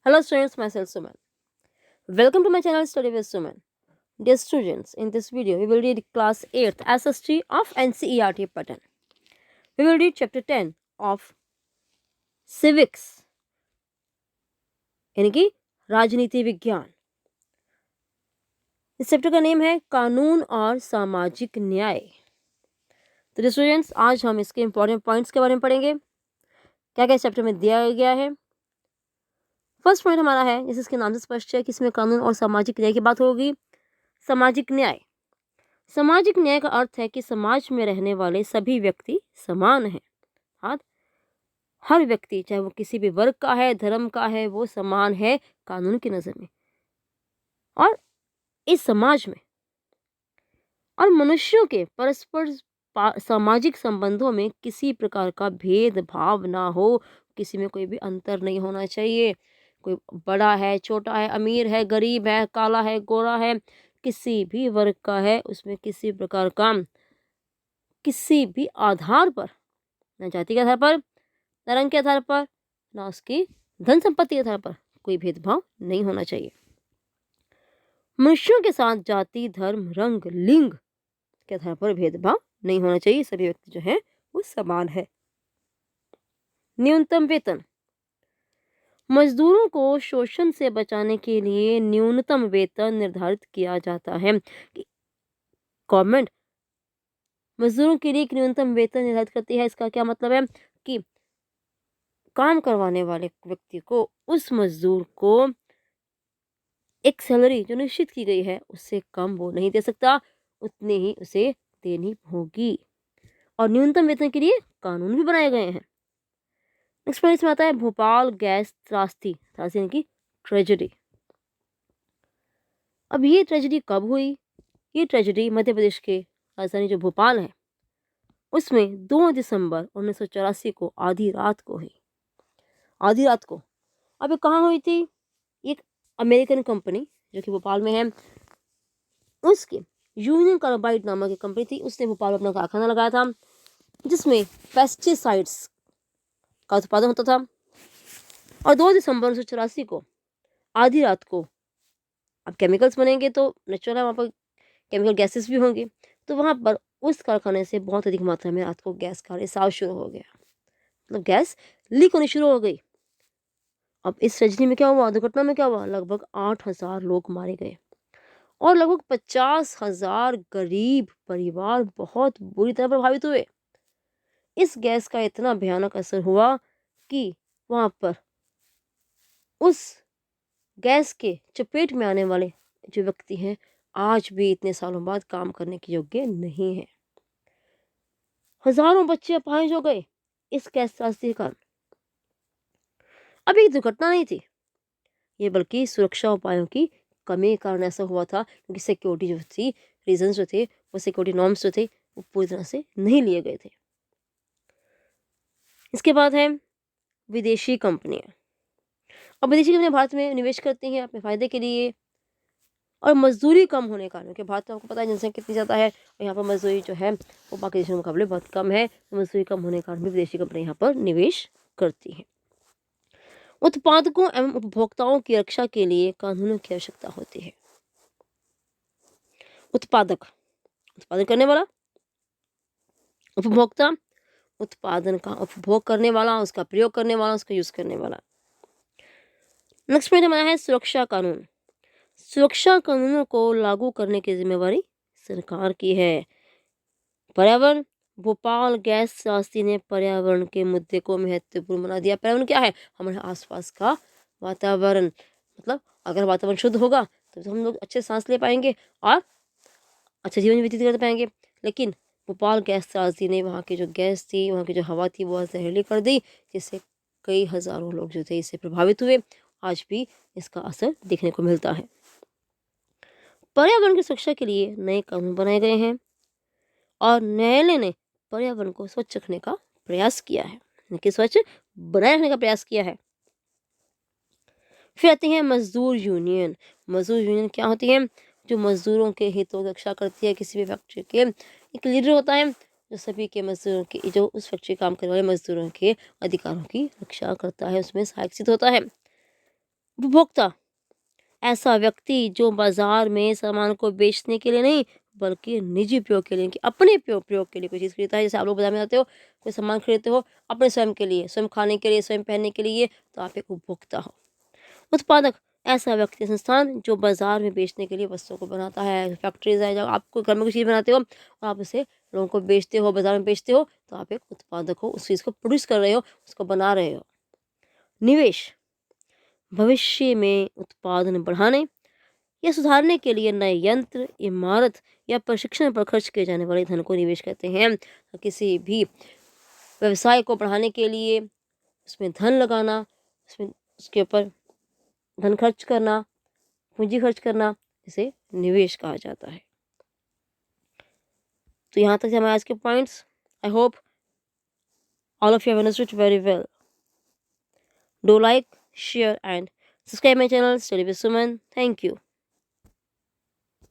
Hello students, myself Suman. Welcome to my channel Study with Suman. Dear students, in this video we will read class 8th SST of NCERT pattern. We will read chapter 10 of Civics यानी कि राजनीति विज्ञान. इस chapter का name है कानून और सामाजिक न्याय. तो स्टूडेंट्स, आज हम इसके इंपॉर्टेंट पॉइंट्स के बारे में पढ़ेंगे. क्या क्या चैप्टर में दिया गया है. फर्स्ट पॉइंट हमारा है, जैसे इसके नाम से स्पष्ट है कि इसमें कानून और सामाजिक न्याय की बात होगी. सामाजिक न्याय. सामाजिक न्याय का अर्थ है कि समाज में रहने वाले सभी व्यक्ति समान हैं. हाँ, हर व्यक्ति चाहे वो किसी भी वर्ग का है, धर्म का है, वो समान है कानून की नज़र में. और इस समाज में और मनुष्यों के परस्पर सामाजिक संबंधों में किसी प्रकार का भेदभाव ना हो. किसी में कोई भी अंतर नहीं होना चाहिए. कोई बड़ा है, छोटा है, अमीर है, गरीब है, काला है, गोरा है, किसी भी वर्ग का है, उसमें किसी प्रकार का किसी भी आधार पर, न जाति के आधार पर, न रंग के आधार पर, न उसकी धन संपत्ति के आधार पर कोई भेदभाव नहीं होना चाहिए. मनुष्यों के साथ जाति, धर्म, रंग, लिंग के आधार पर भेदभाव नहीं होना चाहिए. सभी व्यक्ति जो हैं वो समान है. न्यूनतम वेतन. मजदूरों को शोषण से बचाने के लिए न्यूनतम वेतन निर्धारित किया जाता है. गवर्नमेंट मजदूरों के लिए एक न्यूनतम वेतन निर्धारित करती है. इसका क्या मतलब है कि काम करवाने वाले व्यक्ति को, उस मजदूर को एक सैलरी जो निश्चित की गई है उससे कम वो नहीं दे सकता, उतनी ही उसे देनी होगी. और न्यूनतम वेतन के लिए कानून भी बनाए गए हैं. नेक्स्ट पॉइंट इसमें आता है भोपाल गैस त्रासदी. त्रासदी यानी कि ट्रेजेडी. अब ये ट्रेजेडी कब हुई? ये ट्रेजेडी मध्य प्रदेश के राजधानी जो भोपाल है उसमें 2 दिसंबर 1984 को आधी रात को हुई. आधी रात को. अब ये कहाँ हुई थी? एक अमेरिकन कंपनी जो कि भोपाल में है, उसके यूनियन कार्बाइड नामक एक कंपनी थी, उसने भोपाल में अपना कारखाना लगाया था जिसमें पेस्टिसाइड्स का उत्पादन होता था. और 2 दिसंबर 1984 को आधी रात को, अब केमिकल्स बनेंगे तो नेचुरल है, वहाँ पर केमिकल गैसेस भी होंगे, तो वहाँ पर उस कारखाने से बहुत अधिक मात्रा में रात को गैस का रिसाव शुरू हो गया. मतलब गैस लीक होनी शुरू हो गई. अब इस ट्रेजेडी में क्या हुआ, दुर्घटना में क्या हुआ, लगभग 8,000 लोग मारे गए और लगभग 50,000 गरीब परिवार बहुत बुरी तरह प्रभावित हुए. इस गैस का इतना भयानक असर हुआ कि वहाँ पर उस गैस के चपेट में आने वाले जो व्यक्ति हैं आज भी इतने सालों बाद काम करने के योग्य नहीं है. हजारों बच्चे अपाहिज हो गए इस गैस त्रासदी के कारण. अब ये दुर्घटना नहीं थी, ये बल्कि सुरक्षा उपायों की कमी के कारण ऐसा हुआ था, क्योंकि सिक्योरिटी जो थी, रीजंस जो थे, वो सिक्योरिटी नॉर्म्स जो थे वो पूरी तरह से नहीं लिए गए थे. इसके बाद है विदेशी कंपनियां. अब विदेशी कंपनियां भारत में निवेश करती हैं अपने फायदे के लिए, और मजदूरी कम होने के कारण, क्योंकि भारत में आपको पता है जनसंख्या कितनी ज़्यादा है और यहाँ पर मजदूरी जो है वो बाकी देशों के मुकाबले बहुत कम है, तो मजदूरी कम होने के कारण भी विदेशी कंपनियां यहाँ पर निवेश करती हैं. उत्पादकों एवं उपभोक्ताओं की रक्षा के लिए कानूनों की आवश्यकता होती है. उत्पादक, उत्पादन करने वाला. उपभोक्ता, उत्पादन का उपभोग करने वाला, उसका प्रयोग करने वाला, उसका यूज करने वाला. नेक्स्ट पॉइंट हमारा है सुरक्षा कानून. सुरक्षा कानूनों को लागू करने की जिम्मेवारी सरकार की है. पर्यावरण. भोपाल गैस त्रासदी ने पर्यावरण के मुद्दे को महत्वपूर्ण बना दिया. पर्यावरण क्या है? हमारे आसपास का वातावरण. मतलब अगर वातावरण शुद्ध होगा तो हम लोग अच्छे सांस ले पाएंगे और अच्छा जीवन व्यतीत कर पाएंगे. लेकिन भोपाल गैस त्रासदी ने वहाँ की जो गैस थी, वहाँ की जो हवा थी, वो जहरीली कर दी, जिससे कई हजारों लोग जो थे इससे प्रभावित हुए. आज भी इसका असर देखने को मिलता है. पर्यावरण की सुरक्षा के लिए नए कानून बनाए गए हैं और न्यायालय ने पर्यावरण को स्वच्छ रखने का प्रयास किया है, कि स्वच्छ बनाए रखने का प्रयास किया है. फिर आती है मजदूर यूनियन. मजदूर यूनियन क्या होती है? जो मजदूरों के हितों की रक्षा करती है. किसी भी फैक्ट्री के एक लीडर होता है जो सभी के मजदूरों की, जो उस फैक्ट्री काम करने वाले मजदूरों के अधिकारों की रक्षा करता है, उसमें सहायक सिद्ध होता है. उपभोक्ता ऐसा व्यक्ति जो बाजार में सामान को बेचने के लिए नहीं बल्कि निजी उपयोग के लिए कि अपने प्रयोग के लिए कोई चीज़ खरीदता है। जैसे आप लोग बाजार में जाते हो, कोई सामान खरीदते हो अपने स्वयं के लिए, स्वयं खाने के लिए, स्वयं पहनने के लिए, तो आप एक उपभोक्ता हो। उत्पादक ऐसा व्यक्ति संस्थान जो बाजार में बेचने के लिए वस्तुओं को बनाता है। फैक्ट्रीज है, जब आपको घर में कुछ चीज़ बनाते हो और आप उसे लोगों को बेचते हो, बाजार में बेचते हो, तो आप एक उत्पादक हो, उस चीज़ को प्रोड्यूस कर रहे हो, उसको बना रहे हो। निवेश भविष्य में उत्पादन बढ़ाने या सुधारने के लिए नए यंत्र, इमारत या प्रशिक्षण पर खर्च किए जाने वाले धन को निवेश कहते हैं। किसी भी व्यवसाय को बढ़ाने के लिए उसमें धन लगाना, उसमें उसके ऊपर धन खर्च करना, पूंजी खर्च करना, इसे निवेश कहा जाता है। तो यहाँ तक थे हमारे आज के points. I hope all of you have understood very well. Do like, share and subscribe my channel. Study with Suman. Thank you.